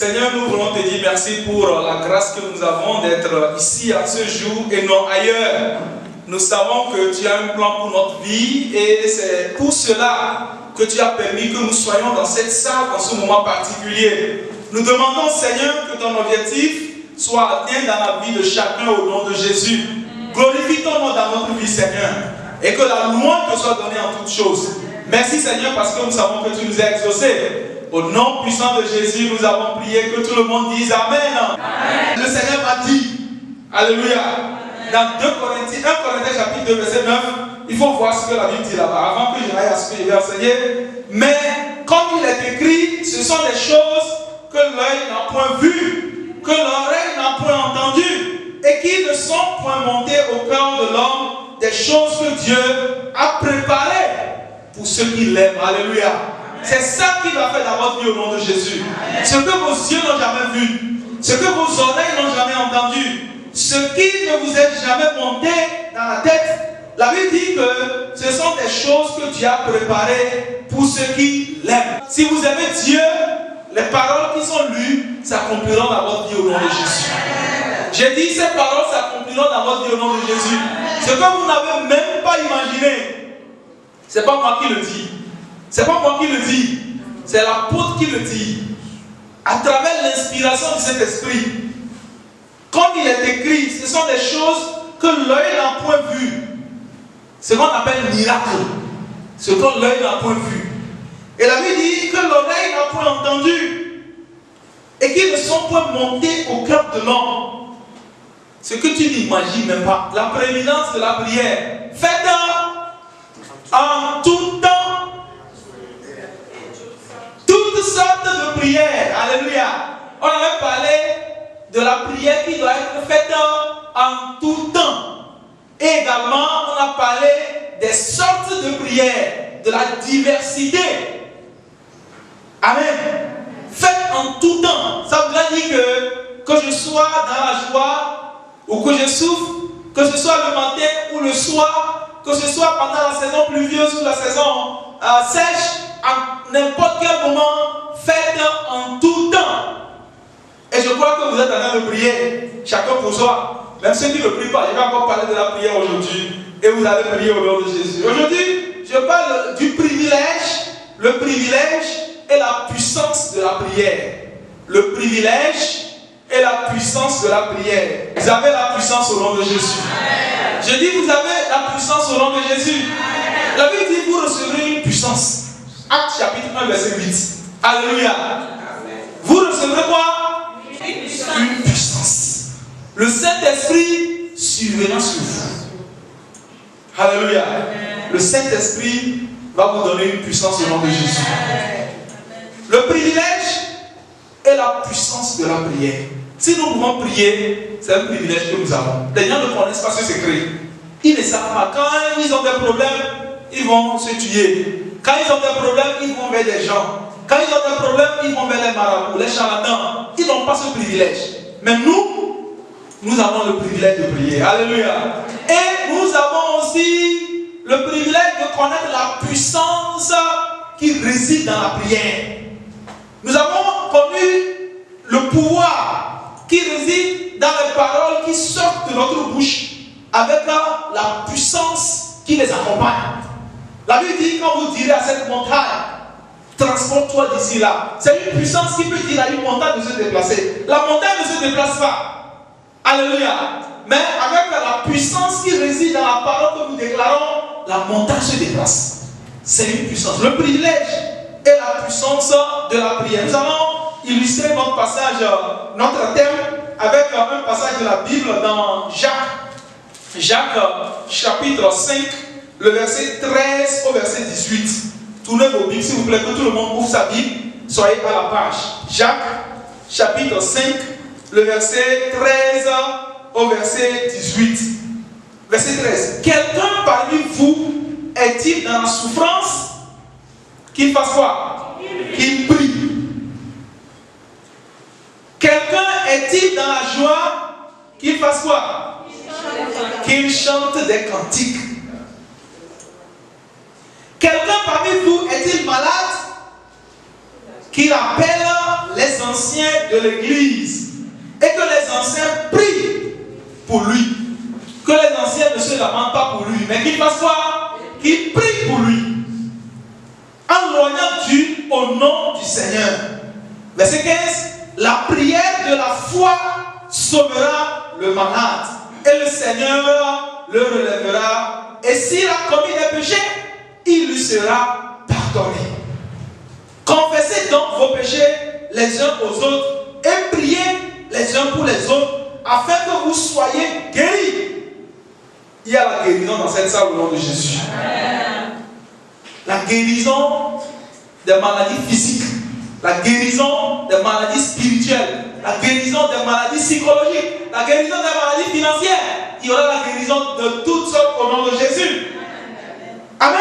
Seigneur, nous voulons te dire merci pour la grâce que nous avons d'être ici à ce jour et non ailleurs. Nous savons que tu as un plan pour notre vie et c'est pour cela que tu as permis que nous soyons dans cette salle, dans ce moment particulier. Nous demandons, Seigneur, que ton objectif soit atteint dans la vie de chacun au nom de Jésus. Glorifie ton nom dans notre vie, Seigneur, et que la louange te soit donnée en toutes choses. Merci, Seigneur, parce que nous savons que tu nous as exaucés. Au nom puissant de Jésus, nous avons prié, que tout le monde dise Amen. Amen. Le Seigneur m'a dit, Alléluia, dans 1 Corinthiens chapitre 2, verset 9, il faut voir ce que la Bible dit là-bas, avant que j'aille à ce que je vais enseigner. Mais, comme il est écrit, ce sont des choses que l'œil n'a point vues, que l'oreille n'a point entendues, et qui ne sont point montées au cœur de l'homme, des choses que Dieu a préparées pour ceux qui l'aiment. Alléluia. C'est ça qui va faire dans votre vie au nom de Jésus. Ce que vos yeux n'ont jamais vu, ce que vos oreilles n'ont jamais entendu, ce qui ne vous est jamais monté dans la tête. La Bible dit que ce sont des choses que Dieu a préparées pour ceux qui l'aiment. Si vous aimez Dieu, les paroles qui sont lues s'accompliront dans votre vie au nom de Jésus. J'ai dit, ces paroles s'accompliront dans votre vie au nom de Jésus. Ce que vous n'avez même pas imaginé, c'est pas moi qui le dis. C'est pas moi qui le dis, c'est l'apôtre qui le dit. À travers l'inspiration de cet esprit, comme il est écrit, ce sont des choses que l'œil n'a point vues. Ce qu'on appelle miracle. Ce que l'œil n'a point vu. Et la Bible dit que l'oreille n'a point entendu. Et qu'ils ne sont point montés au cœur de l'homme. Ce que tu n'imagines même pas. La prééminence de la prière. Faites en tout temps. Toutes sortes de prières. Alléluia. On avait parlé de la prière qui doit être faite en tout temps. Et également, on a parlé des sortes de prières, de la diversité. Amen. Faites en tout temps. Ça veut dire que je sois dans la joie ou que je souffre, que ce soit le matin ou le soir, que ce soit pendant la saison pluvieuse ou la saison sèche, à n'importe quel moment, faites en tout temps. Et je crois que vous êtes en train de prier, chacun pour soi. Même ceux qui ne prient pas, je vais encore parler de la prière aujourd'hui. Et vous allez prier au nom de Jésus. Aujourd'hui, je parle du privilège, le privilège et la puissance de la prière. Le privilège et la puissance de la prière. Vous avez la puissance au nom de Jésus. Je dis, vous avez la puissance au nom de Jésus. La Bible dit, vous recevrez une puissance. Acte chapitre 1, verset 8. Alléluia. Vous recevrez quoi? Une puissance. Le Saint-Esprit surviendra sur vous. Alléluia. Le Saint-Esprit va vous donner une puissance au nom de Jésus. Le privilège et la puissance de la prière. Si nous pouvons prier, c'est un privilège que nous avons. Les gens ne connaissent pas ce secret. Ils ne savent pas. Quand ils ont des problèmes, ils vont se tuer. Quand ils ont des problèmes, ils vont vers des gens. Quand ils ont des problèmes, ils vont vers les marabouts, les charlatans. Ils n'ont pas ce privilège. Mais nous avons le privilège de prier. Alléluia. Et nous avons aussi le privilège de connaître la puissance qui réside dans la prière. Nous avons connu le pouvoir qui réside dans les paroles qui sortent de notre bouche avec la puissance qui les accompagne. La Bible dit, quand vous direz à cette montagne, transporte-toi d'ici là. C'est une puissance qui peut dire à une montagne de se déplacer. La montagne ne se déplace pas. Alléluia. Mais avec la puissance qui réside dans la parole que nous déclarons, la montagne se déplace. C'est une puissance. Le privilège et la puissance de la prière. Nous allons illustrer notre passage, notre thème, avec un passage de la Bible dans Jacques chapitre 5, le verset 13 au verset 18. Tournez vos Bibles, s'il vous plaît, que tout le monde ouvre sa Bible. Soyez à la page. Jacques chapitre 5, le verset 13 au verset 18. Verset 13. Quelqu'un parmi vous est-il dans la souffrance? Qu'il fasse quoi? Qu'il prie. Quelqu'un est-il dans la joie? Qu'il fasse quoi? Qu'il chante des cantiques. Quelqu'un parmi vous est-il malade? Qu'il appelle les anciens de l'église et que les anciens prient pour lui. Que les anciens ne se lamentent pas pour lui, mais qu'ils fassent quoi? Qu'ils prient pour lui. En loignant Dieu au nom du Seigneur. Verset 15. La prière de la foi sauvera le malade et le Seigneur le relèvera. Et s'il a commis des péchés, il lui sera pardonné. Confessez donc vos péchés les uns aux autres et priez les uns pour les autres afin que vous soyez guéris. Il y a la guérison dans cette salle au nom de Jésus. Amen. La guérison des maladies physiques, la guérison des maladies spirituelles, la guérison des maladies psychologiques, la guérison des maladies financières. Il y aura la guérison de toutes sortes au nom de Jésus. Amen.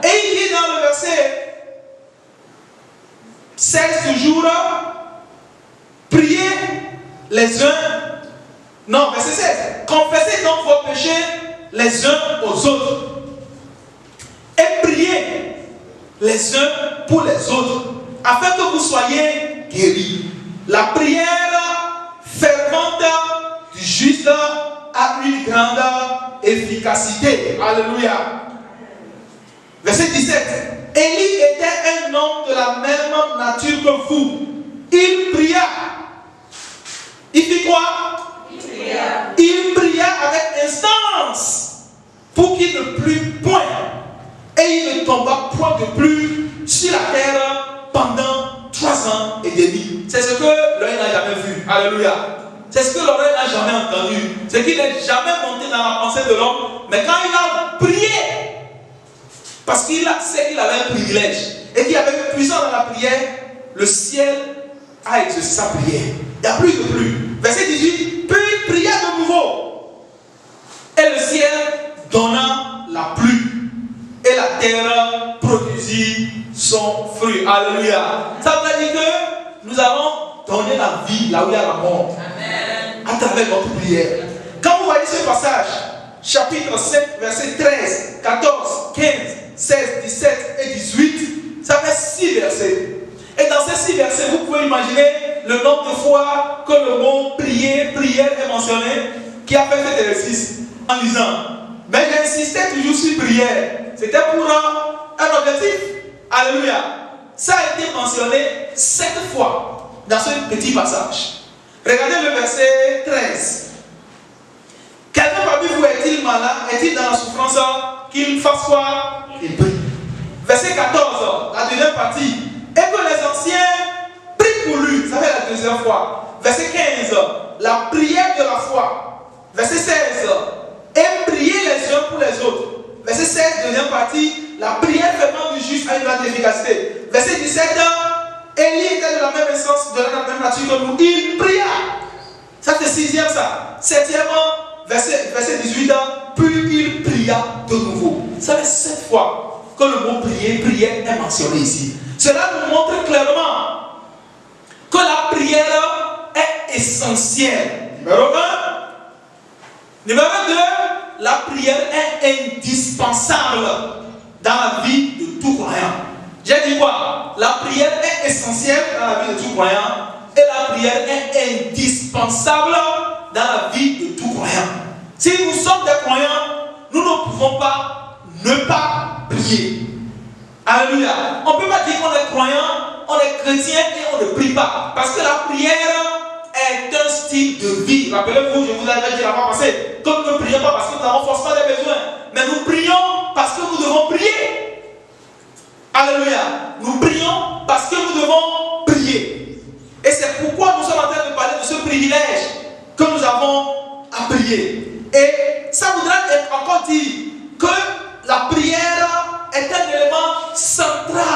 Et il dit dans le verset 16 toujours, priez les uns. Non, verset 16. Confessez donc vos péchés les uns aux autres et priez les uns pour les autres afin que vous soyez guéris. La prière fervente du juste a une grande efficacité. Alléluia. Verset 17. Élie était un homme de la même nature que vous. Il pria. Il fit quoi? Il pria avec instance pour qu'il ne plût point. Et il ne tomba point de pluie sur la terre pendant 3 ans et demi. C'est ce que l'œil n'a jamais vu. Alléluia. C'est ce que l'oreille n'a jamais entendu. C'est qu'il n'est jamais monté dans la pensée de l'homme. Mais quand il a prié, parce qu'il sait qu'il avait un privilège et qu'il avait une puissance dans la prière, le ciel a exaucé sa prière. Il n'y a plus de pluie. Verset 18, puis il pria de nouveau. Et le ciel donna la pluie. Et la terre produisit son fruit. Alléluia. Ça veut dire que nous avons donné la vie là où il y a la mort. Amen. À travers notre prière. Quand vous voyez ce passage, chapitre 7, verset 13, 14, 15, 16, 17 et 18, ça fait 6 versets. Et dans ces 6 versets, vous pouvez imaginer le nombre de fois que le mot prière est mentionné. Qui a fait cet exercice en lisant. Mais j'insistais toujours sur prière. C'était pour un objectif. Alléluia. Ça a été mentionné 7 fois dans ce petit passage. Regardez le verset 13. Quelqu'un parmi vous est-il malade? Est-il dans la souffrance? Qu'il fasse quoi? Il prie. Verset 14, la deuxième partie. Et que les anciens prient pour lui. Ça fait la deuxième fois. Verset 15, la prière de la foi. Verset 16, et prier les uns pour les autres. Verset 16, deuxième partie, la prière fervente du juste a une grande efficacité. Verset 17, Élie était de la même essence, de la même nature que nous. Il pria. Ça c'est 6e ça. 7e, verset 18, puis il pria de nouveau. Ça fait 7 fois que le mot prière est mentionné ici. Cela nous montre clairement que la prière est essentielle. Numéro 1. Numéro 2, la prière est indispensable dans la vie de tout croyant. J'ai dit quoi? La prière est essentielle dans la vie de tout croyant et la prière est indispensable dans la vie de tout croyant. Si nous sommes des croyants, nous ne pouvons pas ne pas prier. Alléluia. On ne peut pas dire qu'on est croyant, on est chrétien et on ne prie pas. Parce que la prière est un style de vie. Rappelez-vous, je vous avais dit la fois passée, que nous ne prions pas parce que nous avons forcément des besoins, mais nous prions parce que nous devons prier. Alléluia. Nous prions parce que nous devons prier. Et c'est pourquoi nous sommes en train de parler de ce privilège que nous avons à prier. Et ça voudrait encore dire que la prière est un élément central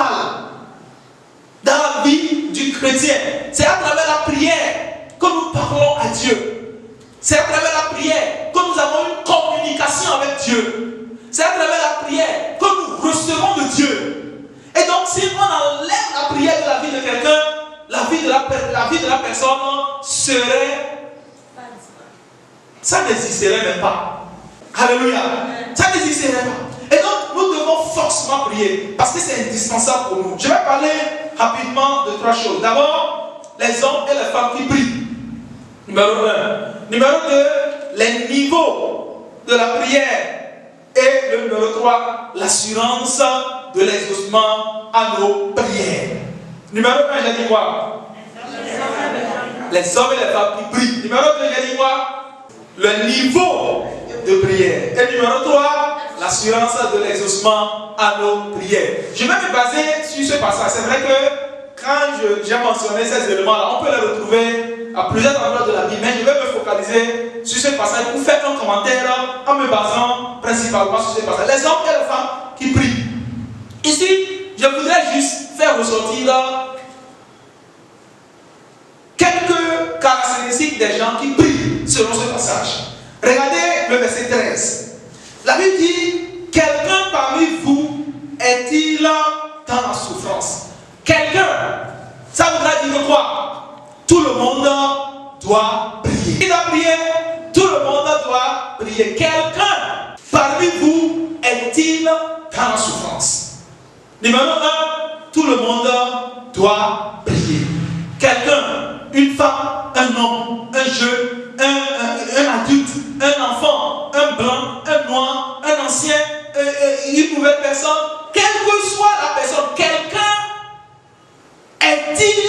dans la vie du chrétien. C'est à travers la prière que nous parlons à Dieu. C'est à travers la prière que nous avons une communication avec Dieu. C'est à travers la prière que nous recevons de Dieu. Et donc, si on enlève la prière de la vie de quelqu'un, la vie de la personne serait... Ça n'existerait même pas. Alléluia. Ça n'existerait pas. Et donc, nous devons forcément prier parce que c'est indispensable pour nous. Je vais parler rapidement de 3 choses. D'abord, les hommes et les femmes qui prient. Numéro 1. Numéro 2, les niveaux de la prière. Et le numéro 3, l'assurance de l'exaucement à nos prières. Numéro 1, j'ai dit quoi? Les hommes et les femmes qui prient. Numéro 2, j'ai dit quoi? Le niveau de prière. Et numéro 3, l'assurance de l'exaucement à nos prières. Je vais me baser sur ce passage. C'est vrai que quand j'ai mentionné ces éléments-là, on peut les retrouver à plusieurs endroits de la Bible, mais je vais me focaliser sur ce passage pour faire un commentaire en me basant principalement sur ce passage. Les hommes et les femmes qui prient. Ici, je voudrais juste faire ressortir quelques caractéristiques des gens qui prient selon ce passage. Regardez le verset 13. La Bible dit, quelqu'un parmi vous est-il dans la souffrance? Quelqu'un, ça voudrait dire quoi? Tout le monde doit prier. Qui doit prier? Tout le monde doit prier. Quelqu'un parmi vous est-il dans la souffrance? Numéro 1, tout le monde doit prier. Quelqu'un, une femme, un homme, un jeune, un adulte, un enfant, un blanc, un noir, un ancien, une nouvelle personne, quelle que soit la personne, quelqu'un est-il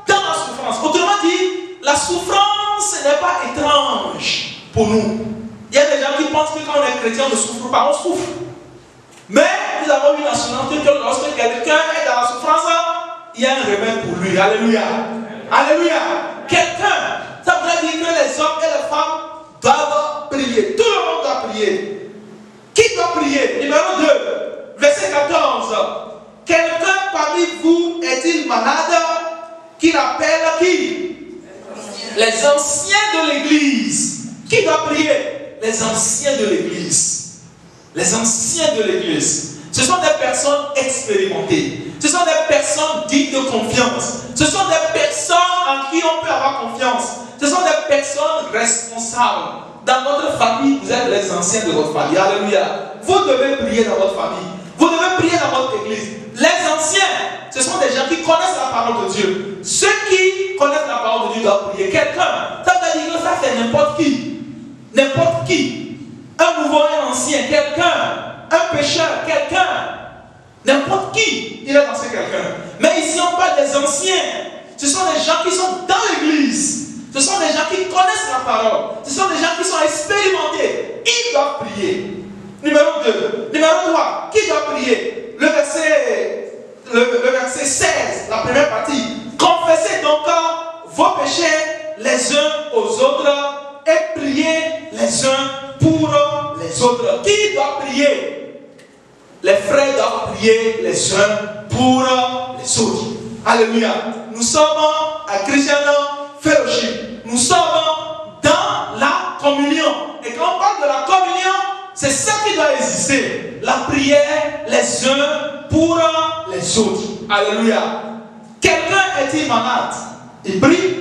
dans la souffrance? Autrement dit, la souffrance n'est pas étrange pour nous. Il y a des gens qui pensent que quand on est chrétien, on ne souffre pas, on souffre. Mais nous avons une assurance que lorsque quelqu'un est dans la souffrance, il y a un remède pour lui. Alléluia. Alléluia. Quelqu'un, ça veut dire que les hommes et les femmes doivent prier. Tout le monde doit prier. Qui doit prier? Numéro 2, verset 14. Quelqu'un parmi vous est-il malade? Qu'il appelle qui? Les anciens de l'église. Qui doit prier? Les anciens de l'église. Les anciens de l'église. Ce sont des personnes expérimentées. Ce sont des personnes dignes de confiance. Ce sont des personnes en qui on peut avoir confiance. Ce sont des personnes responsables. Dans votre famille, vous êtes les anciens de votre famille. Alléluia. Vous devez prier dans votre famille. Vous devez prier dans votre église. Les anciens, ce sont des gens qui connaissent la parole de Dieu. Ceux qui connaissent la parole de Dieu doivent prier. Quelqu'un, ça veut dire que ça c'est n'importe qui. N'importe qui. Un nouveau, un ancien, quelqu'un. Un pécheur, quelqu'un. N'importe qui, il est dans ce quelqu'un. Mais ici, on parle des anciens. Ce sont des gens qui sont dans l'église. Ce sont des gens qui connaissent la parole. Ce sont des gens qui sont expérimentés. Ils doivent prier. Numéro 2. Numéro 3. Qui doit prier? Le verset 16, la première partie. Confessez donc vos péchés les uns aux autres et priez les uns pour les autres. Qui doit prier? Les frères doivent prier les uns pour les autres. Alléluia. Nous sommes à Christian Fellowship. Nous sommes dans la communion. Et quand on parle de la communion, c'est ça qui doit exister. La prière les uns pour les autres. Alléluia. Quelqu'un est-il malade? Il prie.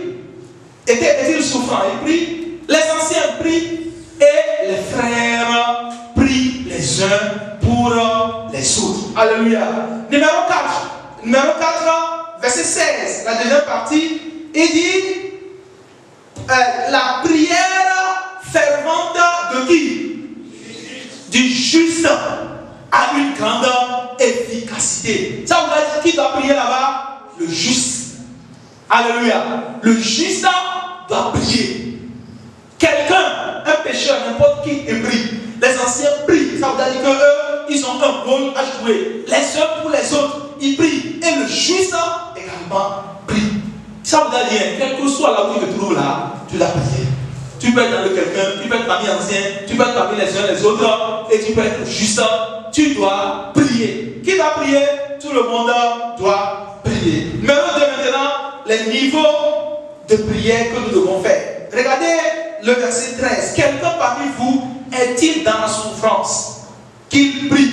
Est-il souffrant? Il prie. Les anciens prient. Et les frères prient les uns pour les autres. Alléluia. Numéro 4. Numéro 4, verset 16. La deuxième partie. Il dit la prière fervente de qui? Du juste a une grande efficacité. Ça voudrait dire qui doit prier là-bas? Le juste. Alléluia. Le juste doit prier. Quelqu'un, un pécheur, n'importe qui, prie. Les anciens prient. Ça veut dire qu'eux, ils ont un rôle à jouer. Les uns pour les autres, ils prient. Et le juste également prie. Ça veut dire, quel que soit là où tu te trouves là, tu dois prier. Tu peux être dans le quelqu'un, tu peux être parmi les anciens, tu peux être parmi les uns les autres, et tu peux être juste. Tu dois prier. Qui doit prier? Tout le monde doit prier. Numéro 2 maintenant, les niveaux de prière que nous devons faire. Regardez le verset 13. Quelqu'un parmi vous est-il dans la souffrance? Qu'il prie.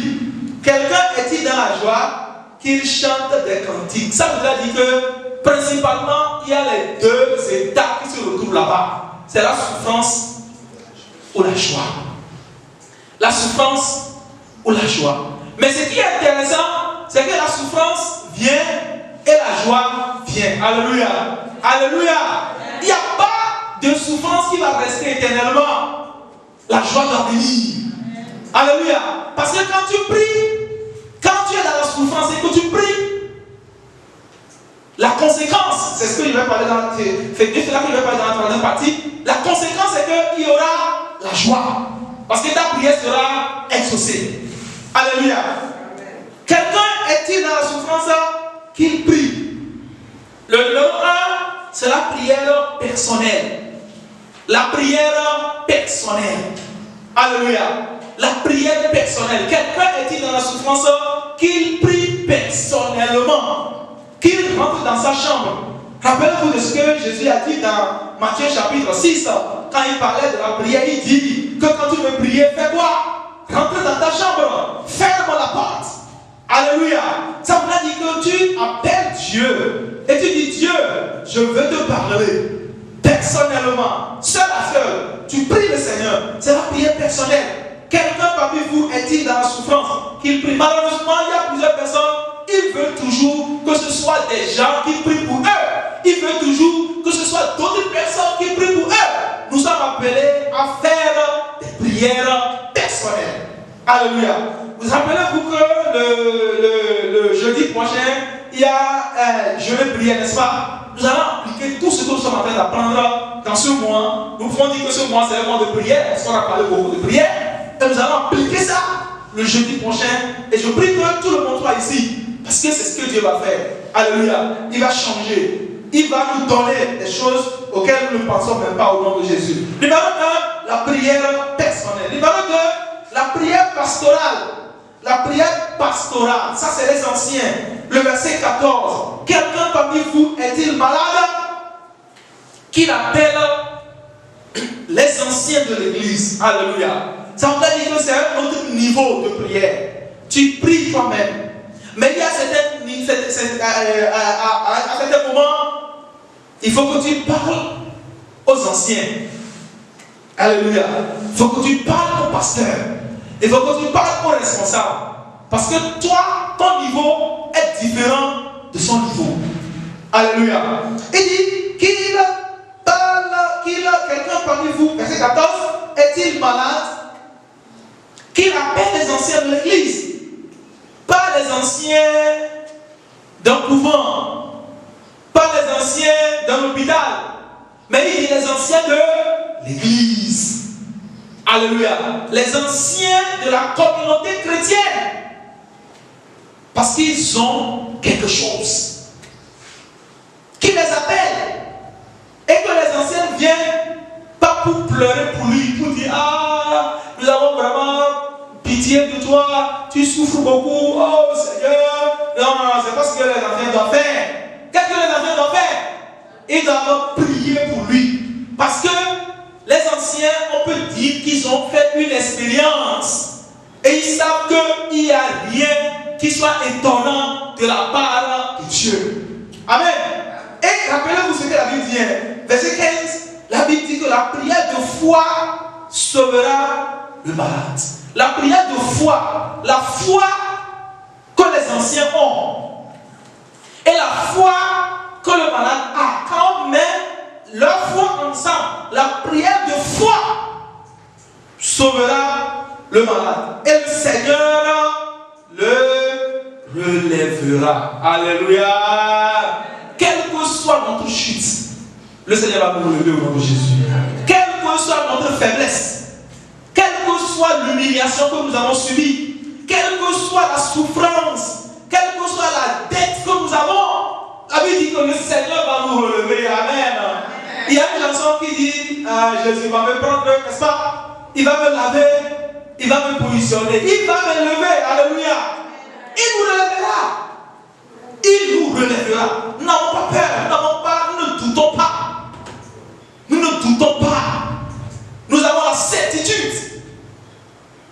Quelqu'un est-il dans la joie? Qu'il chante des cantiques. Ça veut dire que principalement, il y a les deux états qui se retrouvent là-bas. C'est la souffrance ou la joie. La souffrance ou la joie. Mais ce qui est intéressant, c'est que la souffrance vient et la joie vient. Alléluia. Alléluia. Il n'y a pas de souffrance qui va rester éternellement. La joie doit venir. Alléluia. Parce que quand tu pries, quand tu es dans la souffrance et que tu pries, la conséquence, c'est ce que je vais parler dans la troisième partie. La conséquence, c'est qu'il y aura la joie. Parce que ta prière sera exaucée. Alléluia. Quelqu'un est-il dans la souffrance qu'il prie? Le numéro 1, c'est la prière personnelle. La prière personnelle. Alléluia. La prière personnelle. Quelqu'un est-il dans la souffrance qu'il prie personnellement? Qu'il rentre dans sa chambre. Rappelez-vous de ce que Jésus a dit dans Matthieu chapitre 6. Quand il parlait de la prière, il dit que quand tu veux prier, fais quoi? Rentre dans ta chambre. Ferme la porte. Alléluia. Ça veut dire que tu appelles Dieu. Et tu dis, Dieu, je veux te parler. Personnellement. Seul à seul. Tu pries le Seigneur. C'est la prière personnelle. Quelqu'un parmi vous est-il dans la souffrance qu'il prie? Malheureusement, il y a plusieurs personnes. Ils veulent toujours que ce soit des gens qui prient pour eux. Ils veulent toujours que ce soit d'autres personnes qui prient pour eux. Nous sommes appelés à faire des prières personnelles. Alléluia. Vous rappelez-vous que le jeudi prochain, il y a jeûne prière, n'est-ce pas? Nous allons appliquer tout ce que nous sommes en train d'apprendre dans ce mois. Nous pouvons dire que ce mois, c'est un mois de prière, parce qu'on a parlé beaucoup de prière. Et nous allons appliquer ça le jeudi prochain. Et je prie que tout le monde soit ici. Parce que c'est ce que Dieu va faire. Alléluia. Il va changer. Il va nous donner des choses auxquelles nous ne pensons même pas au nom de Jésus. Numéro 1, la prière personnelle. Numéro 2, la prière pastorale. La prière pastorale, ça c'est les anciens. Le verset 14. Quelqu'un parmi vous est-il malade? Qu'il appelle les anciens de l'église. Alléluia. Ça veut dire que c'est un autre niveau de prière. Tu pries toi-même. Mais il y a à certains moments, il faut que tu parles aux anciens. Alléluia. Il faut que tu parles au pasteur. Il faut que tu parles aux responsables. Parce que toi, ton niveau est différent de son niveau. Alléluia. Il dit qu'il parle, quelqu'un parmi vous, verset 14, est-il malade? Qu'il appelle les anciens de l'église. Pas les anciens d'un couvent, pas les anciens d'un hôpital, mais il dit les anciens de l'église. Alléluia. Les anciens de la communauté chrétienne. Parce qu'ils ont quelque chose qui les appelle. Et que les anciens viennent pas pour pleurer pour lui, pour dire, ah, nous avons vraiment pitié de toi, tu souffres beaucoup, oh Seigneur. Non, c'est pas ce que les anciens doivent faire. Qu'est-ce que les anciens doivent faire? Ils doivent prier pour lui. Parce que les anciens, on peut dire qu'ils ont fait une expérience. Et ils savent qu'il n'y a rien qui soit étonnant de la part de Dieu. Amen. Et rappelez-vous ce que la Bible dit. Verset 15, la Bible dit que la prière de foi sauvera le malade. La prière de foi, la foi que les anciens ont, et la foi que le malade a, quand on met leur foi ensemble, la prière de foi sauvera le malade. Et le Seigneur le relèvera. Alléluia. Quelle que soit notre chute, le Seigneur va nous relever au nom de Jésus. Quelle que soit notre faiblesse, quelle que soit l'humiliation que nous avons subie, quelle que soit la souffrance, quelle que soit la dette que nous avons, la Bible dit que le Seigneur va nous relever. Amen. Il y a une chanson qui dit, Jésus va me prendre, n'est-ce pas? Il va me laver, il va me positionner, il va me lever. Alléluia. Il nous relèvera. Il nous relèvera. Nous n'avons pas peur, nous ne doutons pas. Nous ne doutons pas. Nous avons la certitude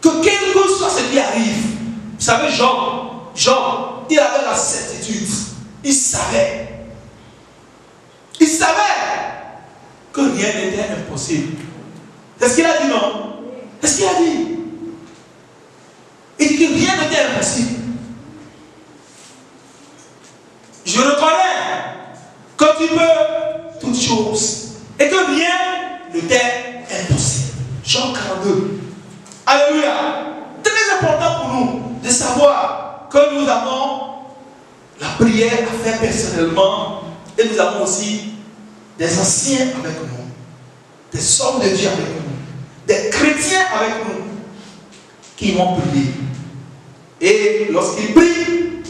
que quel que soit ce qui arrive, vous savez, Job, il avait la certitude. Il savait que rien n'était impossible. C'est ce qu'il a dit, non? C'est ce qu'il a dit. Il dit que rien n'était impossible. Je reconnais que tu peux et que rien ne t'est impossible. Jean 42. Alléluia. Très important pour nous de savoir que nous avons la prière à faire personnellement et nous avons aussi des anciens avec nous, des hommes de Dieu avec nous, des chrétiens avec nous qui vont prier. Et lorsqu'ils prient,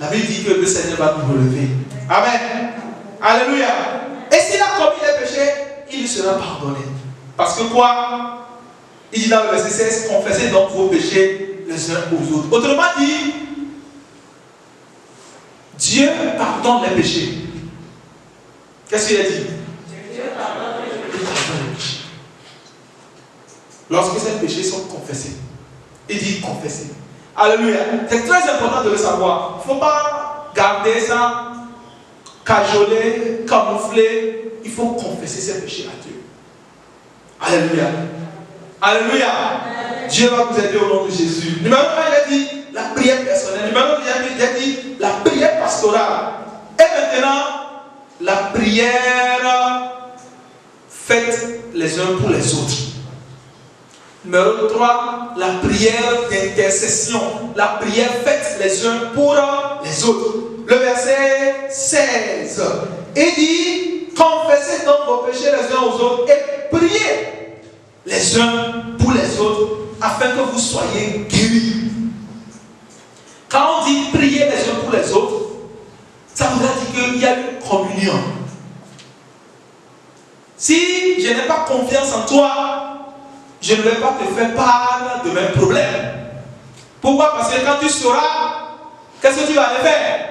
la Bible dit que le Seigneur va nous relever. Amen. Alléluia. Et s'il a commis des péchés, il lui sera pardonné. Parce que quoi? Il dit dans le verset 16, confessez donc vos péchés les uns aux autres. Autrement dit, Dieu pardonne les péchés. Qu'est-ce qu'il a dit? Dieu pardonne les péchés. Lorsque ces péchés sont confessés, il dit confessez. Alléluia. C'est très important de le savoir. Il ne faut pas garder ça, cajoler, camoufler. Il faut confesser ses péchés à Dieu. Alléluia. Alléluia. Dieu va vous aider au nom de Jésus. Numéro 1, il a dit la prière personnelle. Numéro 2, il a dit la prière pastorale. Et maintenant, la prière faite les uns pour les autres. Numéro 3, la prière d'intercession. La prière faite les uns pour les autres. Le verset 16. Il dit, confessez donc vos péchés les uns aux autres et priez les uns pour les autres afin que vous soyez guéris. Quand on dit prier les uns pour les autres, ça voudrait dire qu'il y a une communion. Si je n'ai pas confiance en toi, je ne vais pas te faire part de mes problèmes. Pourquoi? Parce que quand tu sauras, qu'est-ce que tu vas aller faire?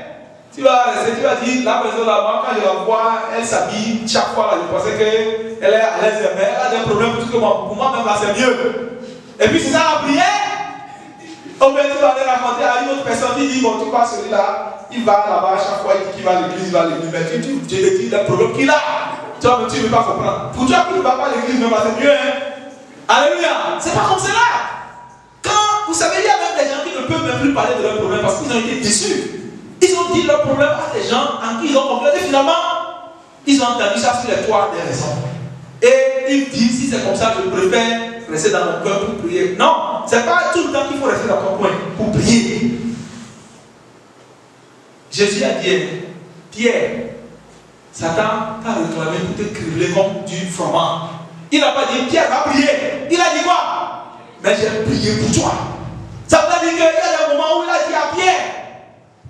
Tu vas rester, tu vas dire, la personne là-bas, quand je la vois, elle s'habille chaque fois, là, je pensais qu'elle est à l'aise, mais elle a des problèmes, parce que pour moi, même là, c'est mieux. Et puis, c'est ça la prière. Ou bien tu vas aller raconter à une autre personne qui dit, bon, tu vois, celui-là, il va là-bas, chaque fois, il dit qu'il va à l'église, il va à l'église, mais tu te dis le problème qu'il a. Tu vois, mais tu ne veux pas comprendre. Pour toi qui ne vas pas à l'église, même là, c'est mieux, hein. Alléluia. C'est pas comme cela. Quand, vous savez, il y a même des gens qui ne peuvent même plus parler de leurs problèmes parce qu'ils ont été déçus. Ils ont dit leurs problèmes à des gens en qui ils ont confiance. Et finalement, ils ont entendu ça sur les toits des raisons. Et ils disent, si c'est comme ça, je préfère rester dans mon cœur pour prier. Non, c'est pas tout le temps qu'il faut rester dans ton coin pour prier. Jésus a dit, Pierre, Satan t'a réclamé pour te crier comme du froment. Il n'a pas dit, Pierre va prier. Il a dit quoi? Mais j'ai prié pour toi. Ça veut dire qu'il y a des moments où il a dit à Pierre,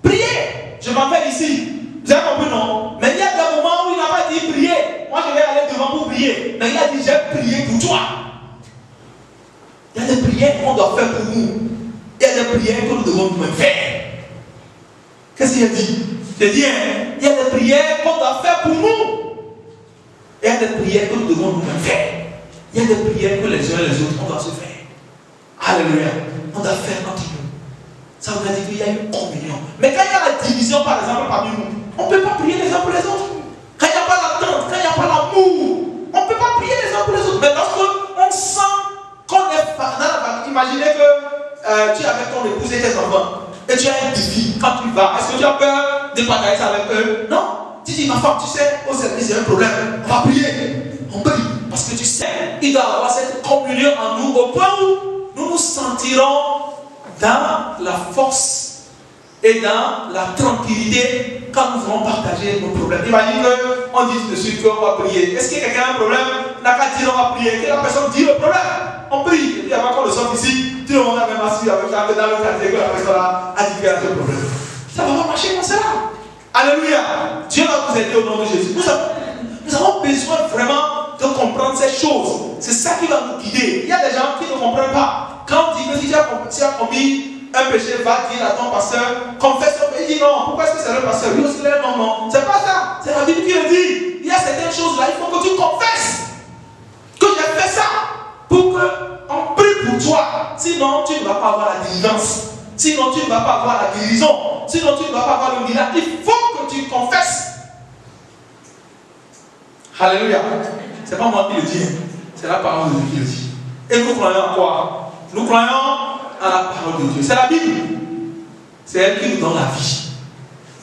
priez, je m'appelle ici. Vous avez compris, non? Mais il y a des moments où il n'a pas dit prier. Moi, je vais aller devant pour prier. Mais il a dit, j'ai prié pour toi. Il y a des prières qu'on doit faire pour nous. Il y a des prières que nous devons nous faire. Qu'est-ce qu'il a dit? Il a dit, il y a des prières qu'on doit faire pour nous. Il y a des prières que nous devons nous faire. Il y a des prières que les uns et les autres, on doit se faire. Alléluia. On doit faire entre nous. Ça veut dire qu'il y a une communion. Mais quand il y a la division, par exemple, parmi nous, on ne peut pas prier les uns pour les autres. Quand il n'y a pas l'attente, quand il n'y a pas l'amour, on ne peut pas prier les uns pour les autres. Mais lorsqu'on sent qu'on est dans la famille, imaginez que tu es avec ton épouse et tes enfants, et tu as un défi quand tu vas. Est-ce que tu as peur de partager ça avec eux? Non. Tu dis, ma femme, tu sais, au service, il y a un problème. On va prier. On prie. Parce que tu sais, il doit y avoir cette communion en nous au point où nous nous sentirons dans la force et dans la tranquillité quand nous allons partager nos problèmes. Imagine qu'on dise de suite qu'on va prier. Est-ce que quelqu'un a un problème? N'a qu'à dire on va prier. Que la personne dit le problème. On prie. Et puis avant qu'on le sorte ici, tout le monde a même assis avec la dans le quartier que la personne a dit qu'il y a un problème. Ça ne va pas marcher comme cela. Alléluia. Dieu va vous aider au nom de Jésus. Nous avons besoin vraiment de comprendre ces choses. C'est ça qui va nous guider. Il y a des gens qui ne comprennent pas. Quand on dit que si tu as commis un péché, va dire à ton pasteur, confesse ton péché. Il dit non. Pourquoi est-ce que c'est le pasteur? Lui aussi, il est non, non. C'est pas ça. C'est la Bible qui le dit. Il y a certaines choses là, il faut que tu confesses que j'ai fait ça pour qu'on prie pour toi. Sinon, tu ne vas pas avoir la délivrance. Sinon, tu ne vas pas avoir la guérison. Sinon, tu ne vas pas avoir le miracle. Il faut que tu confesses. Alléluia. Ce n'est pas moi qui le dis. C'est la parole de Dieu qui le dit. Et nous croyons en quoi? Nous croyons à la parole de Dieu. C'est la Bible. C'est elle qui nous donne la vie.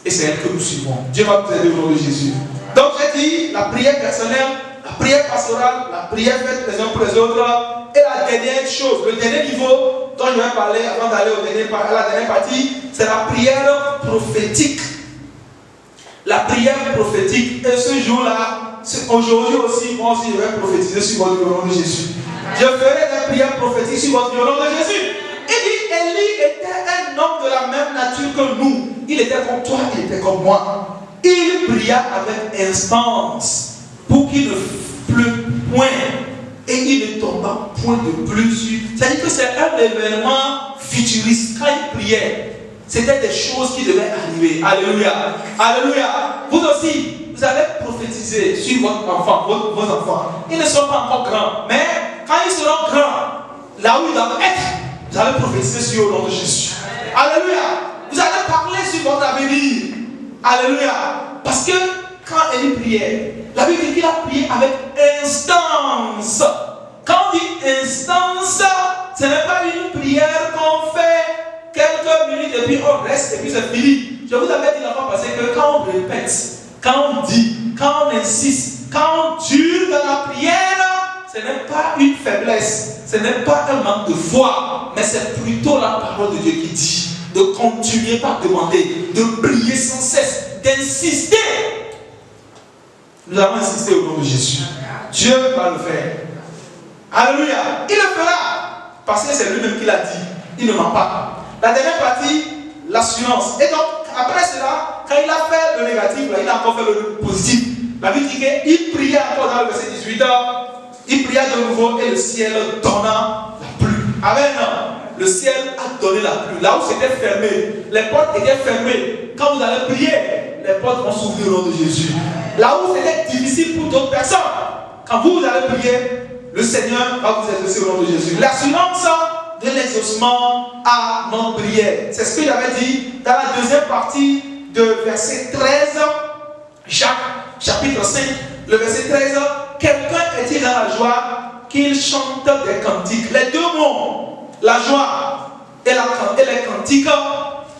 Et c'est elle que nous suivons. Dieu va vous aider au nom de Jésus. Donc j'ai dit la prière personnelle, la prière pastorale, la prière faite les uns pour les autres. Et la dernière chose, le dernier niveau dont je vais parler avant d'aller à la dernière partie, c'est la prière prophétique. La prière prophétique. Et ce jour-là, aujourd'hui aussi, moi aussi, je vais prophétiser sur votre nom de Jésus. Je ferai des prières prophétiques sur votre nom de Jésus. Il dit, Élie était un homme de la même nature que nous. Il était comme toi, il était comme moi. Il pria avec instance pour qu'il ne pleuve point et il ne tomba point de pluie. C'est-à-dire que c'est un événement futuriste. Quand il priait, c'était des choses qui devaient arriver. Alléluia. Alléluia. Vous aussi, vous allez prophétiser sur votre enfant, vos enfants. Ils ne sont pas encore grands, mais quand ils seront grands, là où ils doivent être, vous allez prophétiser sur le nom de Jésus. Alléluia. Vous allez parler sur votre avenir. Alléluia. Parce que quand Élie priait, la Bible dit qu'il a prié avec instance. Quand on dit instance, ce n'est pas une prière qu'on fait quelques minutes et puis on reste et puis c'est fini. Je vous avais dit la fois passée que quand on répète, quand on dit, quand on insiste, quand on dure dans la prière, ce n'est pas une faiblesse, ce n'est pas un manque de foi, mais c'est plutôt la parole de Dieu qui dit de continuer par demander, de prier sans cesse, d'insister. Nous allons insister au nom de Jésus. Dieu va le faire. Alléluia. Il le fera. Parce que c'est lui-même qui l'a dit. Il ne ment pas. La dernière partie, l'assurance. Et donc, après cela, quand il a fait le négatif, là, il a encore fait le positif. La Bible dit qu'il priait encore dans le verset 18. Il pria de nouveau et le ciel donna la pluie. Amen. Le ciel a donné la pluie. Là où c'était fermé, les portes étaient fermées. Quand vous allez prier, les portes vont s'ouvrir au nom de Jésus. Là où c'était difficile pour d'autres personnes, quand vous allez prier, le Seigneur va vous exaucer au nom de Jésus. L'assurance de l'exaucement à notre prière. C'est ce que j'avais dit dans la deuxième partie de verset 13, Jacques, chapitre 5, le verset 13. Quelqu'un est-il dans la joie qu'il chante des cantiques? Les deux mots, la joie et les cantiques,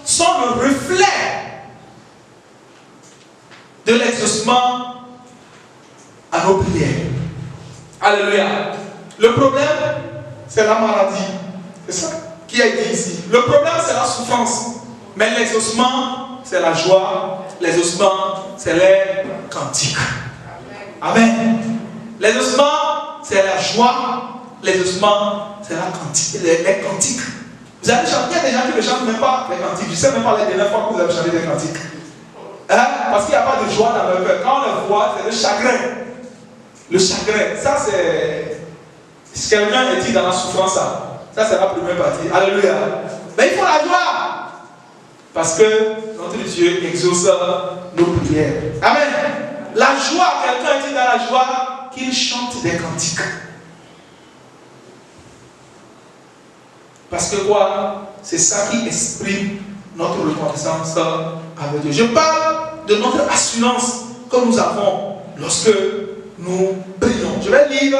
sont le reflet de l'exaucement à nos prières. Alléluia. Le problème, c'est la maladie. C'est ça qui a été ici. Le problème, c'est la souffrance. Mais l'exaucement, c'est la joie. L'exaucement, c'est les cantiques. Amen. L'exaucement, c'est la joie. L'exaucement, c'est la cantique, les cantiques. Vous avez chanté, il y a des gens qui ne chantent même pas les cantiques. Je ne sais même pas la dernière fois que vous avez chanté des cantiques. Hein? Parce qu'il n'y a pas de joie dans leur cœur. Quand on le voit, c'est le chagrin. Le chagrin, ça c'est... Si quelqu'un est dit dans la souffrance, ça c'est la première partie. Alléluia. Mais il faut la joie. Parce que notre Dieu exauce nos prières. Amen. La joie, quelqu'un est dit dans la joie qu'il chante des cantiques. Parce que quoi? C'est ça qui exprime notre reconnaissance avec Dieu. Je parle de notre assurance que nous avons lorsque nous prions. Je vais lire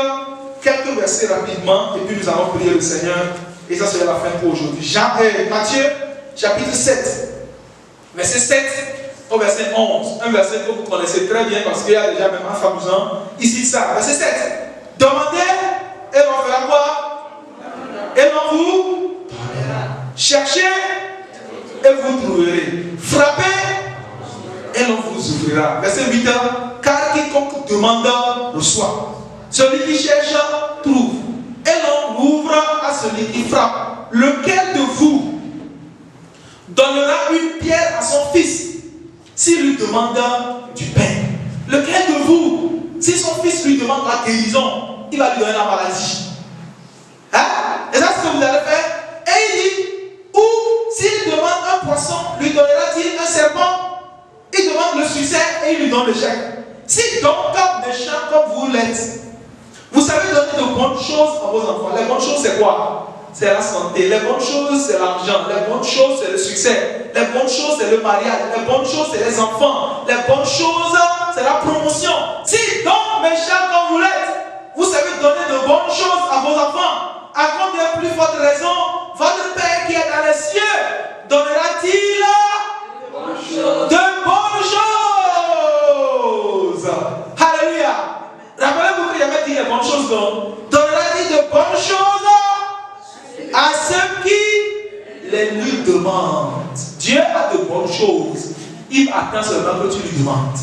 quelques versets rapidement et puis nous allons prier le Seigneur. Et ça sera la fin pour aujourd'hui. Matthieu, chapitre 7, verset 7 au verset 11. Un verset que vous connaissez très bien parce qu'il y a déjà même un famusant. Ici ça, verset 7. Demandez et l'on fera quoi? Et l'on vous cherchez et vous trouverez. Frappez et l'on vous ouvrira. Verset 8. Car quiconque demande reçoit. Celui qui cherche trouve. Et l'on ouvre à celui qui frappe. Lequel de vous donnera une pierre à son fils s'il lui demande du pain? Lequel de vous, si son fils lui demande la guérison, il va lui donner la maladie? Hein? Et c'est ce que vous allez faire. Et il dit, ou s'il demande un poisson, lui donnera-t-il un serpent? Il demande le succès et il lui donne le chèque. Si donc, comme méchant comme vous l'êtes, vous savez donner de bonnes choses à vos enfants. Les bonnes choses, c'est quoi? C'est la santé. Les bonnes choses, c'est l'argent. Les bonnes choses, c'est le succès. Les bonnes choses, c'est le mariage. Les bonnes choses, c'est les enfants. Les bonnes choses, c'est la promotion. Si donc, méchant comme vous l'êtes, vous savez donner de bonnes choses à vos enfants, à combien plus forte raison, votre Père qui est dans les cieux donnera-t-il de bonnes choses? dit les bonnes choses, non? Donnera dit de bonnes choses à ceux qui les lui demandent. Dieu a de bonnes choses. Il attend seulement que tu lui demandes.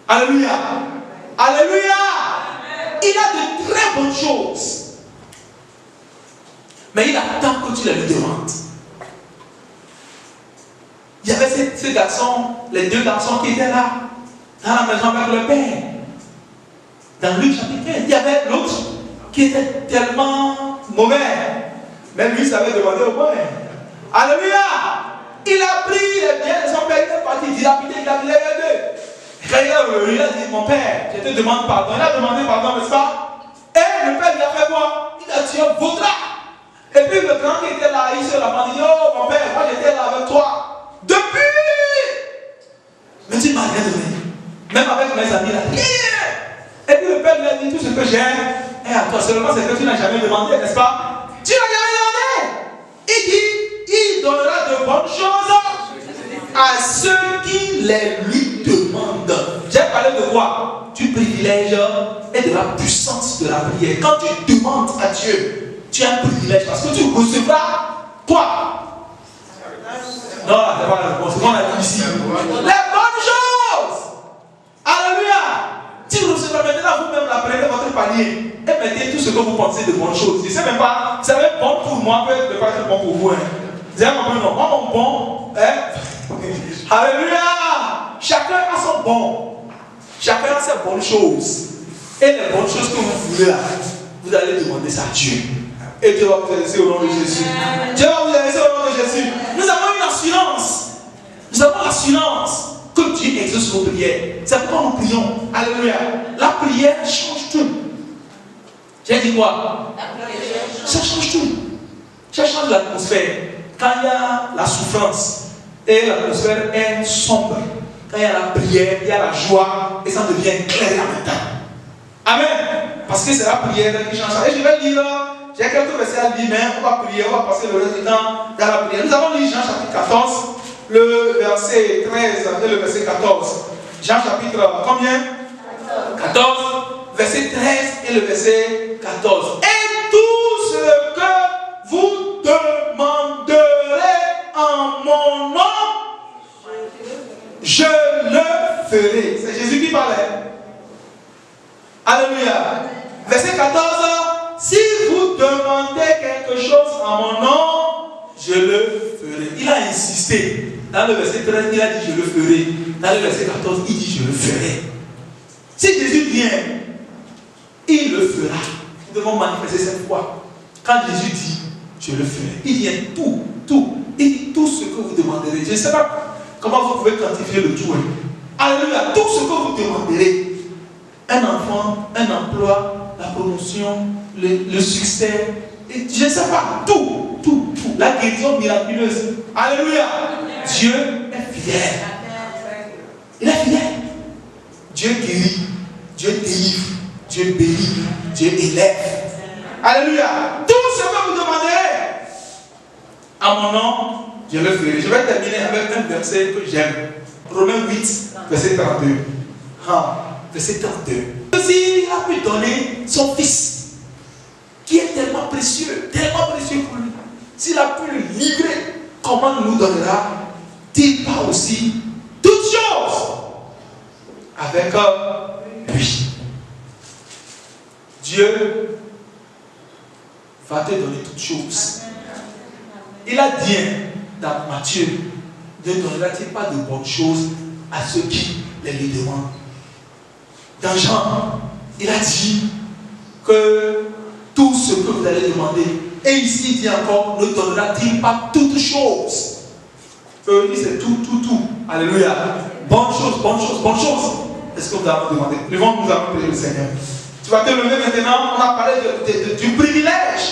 Alléluia. Alléluia. Il a de très bonnes choses. Mais il attend que tu les lui demandes. Il y avait ces garçons, les deux garçons qui étaient là, dans la maison avec le père. Dans Luc chapitre 15, il y avait l'autre qui était tellement mauvais. Même lui savait demander au père. Alléluia. Il a pris les biens de son père, il est parti, il a pris les deux. Quand il est revenu, il a dit, mon père, je te demande pardon. Il a demandé pardon, n'est-ce pas? Et le père lui a fait quoi? Il a dit, vaudra. Et puis le grand qui était là, il se l'a dit, oh mon père, moi j'étais là avec toi. Depuis. Mais tu ne m'as rien donné. Même avec mes amis là, rien. Et puis le père lui a dit, tout ce que j'ai est à toi. Seulement c'est que tu n'as jamais demandé, n'est-ce pas? Tu n'as jamais demandé. Il dit, il donnera de bonnes choses à ceux qui les lui demandent. J'ai parlé de quoi? Du privilège et de la puissance de la prière. Quand tu demandes à Dieu, tu as un privilège parce que tu recevras quoi? Non, c'est pas la réponse. C'est qu'on a dit ici. Les bonnes choses. Alléluia. Si vous recevez maintenant, vous-même la prenez votre panier et mettez tout ce que vous pensez de bonnes choses. Je ne sais même pas, ça va être bon pour moi, peut-être ne pas être bon pour vous. Vous avez compris, non? Moi, mon bon, alléluia. Chacun a son bon. Chacun a ses bonnes choses. Et les bonnes choses que vous voulez là, vous allez demander ça à Dieu. Et Dieu va vous laisser au nom de Jésus. Dieu va vous laisser au nom de Jésus. Nous avons une assurance. Nous avons l'assurance que Dieu exauce nos prières. C'est pourquoi nous prions. Alléluia. La prière change tout. J'ai dit quoi? Ça change tout. Ça change l'atmosphère. Quand il y a la souffrance et l'atmosphère est sombre, quand il y a la prière, il y a la joie et ça devient clair en même temps. Amen. Parce que c'est la prière qui change ça. Et je vais lire, j'ai quelques versets à lire, mais on va prier, on va passer le reste du temps dans la prière. Nous avons lu Jean chapitre 14, le verset 13 et le verset 14. Jean chapitre combien? 14, verset 13 et le verset 14. Et tout ce que vous demanderez en mon nom, je le ferai. C'est Jésus qui parlait. Alléluia. Verset 14. Si vous demandez quelque chose en mon nom, je le ferai. Il a insisté. Dans le verset 13, il a dit je le ferai. Dans le verset 14, il dit je le ferai. Si Jésus vient, il le fera. Nous devons manifester cette foi. Quand Jésus dit je le ferai, il vient tout. Il dit tout ce que vous demanderez. Je ne sais pas comment vous pouvez quantifier le tout. Alléluia. Tout ce que vous demanderez. Un enfant, un emploi, la promotion, le succès. Et je ne sais pas. Tout. La guérison miraculeuse. Alléluia. Dieu est fidèle. Il est fidèle. Dieu guérit. Dieu délivre. Dieu bénit. Dieu élève. Alléluia. Tout ce que vous demanderez à mon nom, je le ferai. Je vais terminer avec un verset que j'aime. Romains 8, verset 32. Verset 32. S'il a pu donner son fils, qui est tellement précieux pour lui, s'il a pu le livrer, comment nous donnera-t-il pas aussi toutes choses avec lui? Dieu va te donner toutes choses. Il a dit dans Matthieu, ne donnera-t-il pas de bonnes choses à ceux qui les lui demandent? Dans Jean, il a dit que tout ce que vous allez demander, et ici il dit encore, ne donnera-t-il pas toutes choses? Il dit c'est tout. Alléluia. Bonnes choses. Est-ce que vous avez demandé? Nous allons prier le Seigneur. Tu vas te lever maintenant. On a parlé du privilège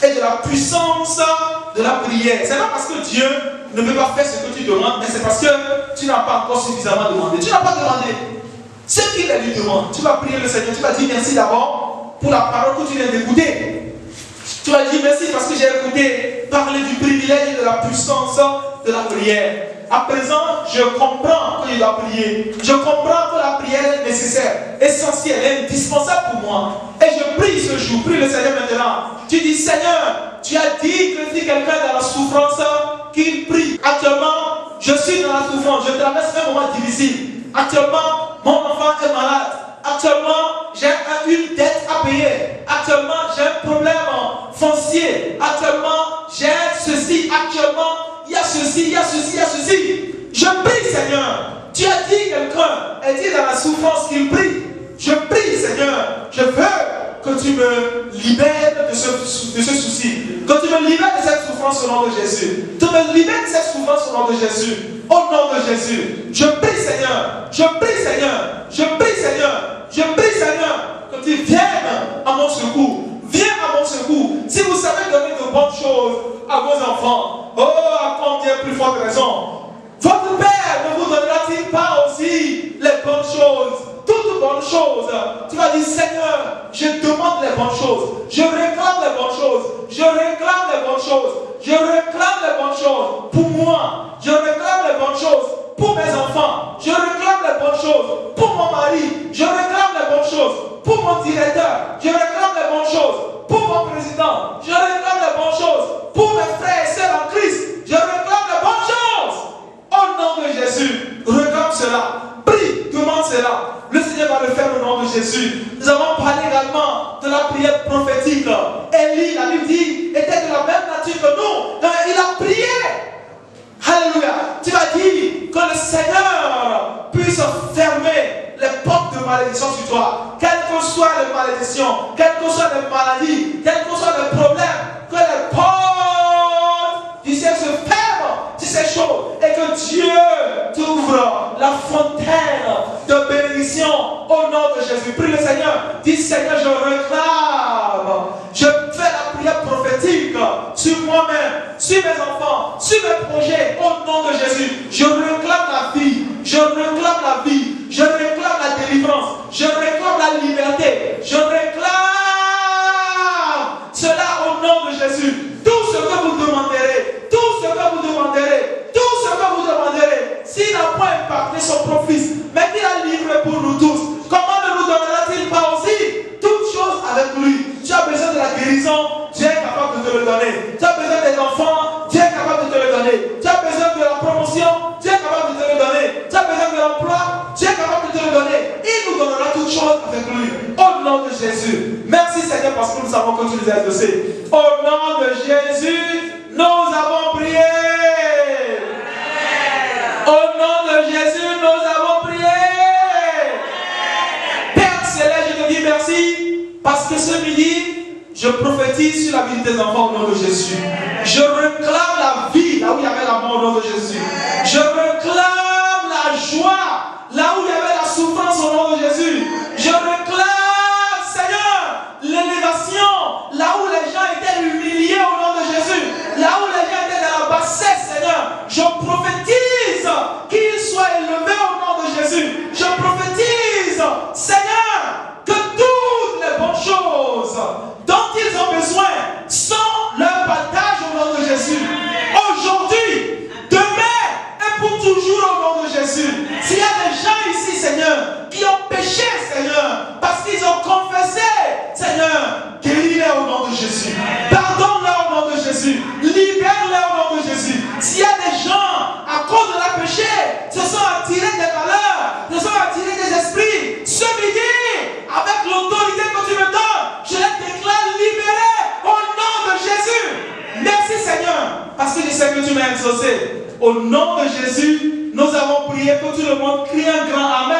et de la puissance de la prière. C'est pas parce que Dieu ne peut pas faire ce que tu demandes, mais c'est parce que tu n'as pas encore suffisamment demandé. Tu n'as pas demandé. Ce qu'il lui demande, tu vas prier le Seigneur, tu vas dire merci d'abord pour la parole que tu viens d'écouter. Tu vas dire merci parce que j'ai écouté parler du privilège et de la puissance de la prière. À présent, je comprends que je dois prier. Je comprends que la prière est nécessaire, essentielle, indispensable pour moi. Et je prie ce jour, prie le Seigneur maintenant. Tu dis, Seigneur, tu as dit que si quelqu'un est dans la souffrance, qu'il prie. Actuellement, je suis dans la souffrance, je traverse un moment difficile. Actuellement, mon enfant est malade. Actuellement, j'ai une dette à payer. Actuellement, j'ai un problème foncier. Actuellement, j'ai ceci. Actuellement, il y a ceci, il y a ceci, il y a ceci. Je prie, Seigneur. Tu as dit quelqu'un est dans la souffrance qu'il prie. Je prie, Seigneur. Je veux que tu me libères de ce souci. Que tu me libères de cette souffrance au nom de Jésus. Tu me libères de cette souffrance au nom de Jésus. Au nom de Jésus. Je prie, Seigneur. Je prie, Seigneur. Je prie, Seigneur. Je prie, Seigneur, que tu viennes à mon secours. Viens à mon secours. Si vous savez donner de bonnes choses à vos enfants, oh, à combien plus forte raison. Votre Père ne vous donnera-t-il pas aussi les bonnes choses, toutes bonnes choses? Tu vas dire, Seigneur, je demande les bonnes choses. Je réclame les bonnes choses. Je réclame les bonnes choses. Je réclame les bonnes choses pour moi. Je réclame les bonnes choses pour mes enfants. Je réclame les bonnes choses pour mon mari. Je réclame les bonnes choses pour mon directeur. Je réclame les bonnes choses pour mon président. Je réclame les bonnes choses pour mes frères et sœurs en Christ. Je réclame les bonnes choses. Au nom de Jésus, réclame cela. Prie, demande cela. Le Seigneur va le faire au nom de Jésus. Nous avons parlé également de la prière prophétique. Élie, la Bible dit, était de la même nature que nous. Donc, il a prié. Alléluia. Tu vas dire que le Seigneur puisse fermer les portes de malédiction sur toi. Quelles que soient les malédictions, quelles que soient les maladies, quels que soient les problèmes, que les portes du ciel se ferment sur ces choses et que Dieu t'ouvre la fontaine de bénédiction au nom de Jésus. Prie le Seigneur. Dis, Seigneur, je réclame. Je fais la prière prophétique sur moi-même, sur mes enfants, sur mes projets, au nom de Jésus. Je réclame la vie, je réclame la vie, je réclame la délivrance, je réclame la liberté, je réclame cela au nom de Jésus. Tout ce que vous demanderez, tout ce que vous demanderez, tout ce que vous demanderez, s'il n'a pas impacté son propre fils, mais qu'il a livré pour nous tous, comment ne nous donnera-t-il pas aussi toutes choses avec lui? Tu as besoin de la guérison, Dieu est capable de te le donner. Tu as besoin des enfants, Dieu est capable de te le donner. Tu as besoin de la promotion, Dieu est capable de te le donner. Tu as besoin de l'emploi, Dieu est capable de te le donner. Il nous donnera toutes choses avec lui. Au nom de Jésus. Merci Seigneur parce que nous savons que tu nous as exaucés. Au nom de Jésus, nous avons prié. Au nom de Jésus, nous avons prié. Père Céleste, je te dis merci. Parce que ce midi, je prophétise sur la vie de tes enfants au nom de Jésus. Je réclame la vie là où il y avait la mort au nom de Jésus. Je réclame la joie là où il y avait la souffrance au nom de Jésus. Je réclame, Seigneur, l'élévation là où les gens étaient humiliés au nom de Jésus. Là où les gens étaient dans la bassesse, Seigneur. Je prophétise qu'ils soient élevés au nom de Jésus. Je prophétise, Seigneur, que toutes les bonnes choses dont ils ont besoin sont leur partage au nom de Jésus. Aujourd'hui, demain et pour toujours au nom de Jésus. S'il y a des gens ici, Seigneur, qui ont péché, Seigneur, parce qu'ils ont confessé, Seigneur, guéris-les au nom de Jésus. Pardonne-les au nom de Jésus. Libère-les au nom de Jésus. S'il y a des gens, à cause de leur péché, se sont attirés des malheurs, se sont attirés des esprits, ce midi, avec l'autorité que tu me donnes, je les déclare libérés au nom de Jésus. Merci Seigneur, parce que je sais que tu m'as exaucé. Au nom de Jésus, nous avons prié que tout le monde crie un grand Amen.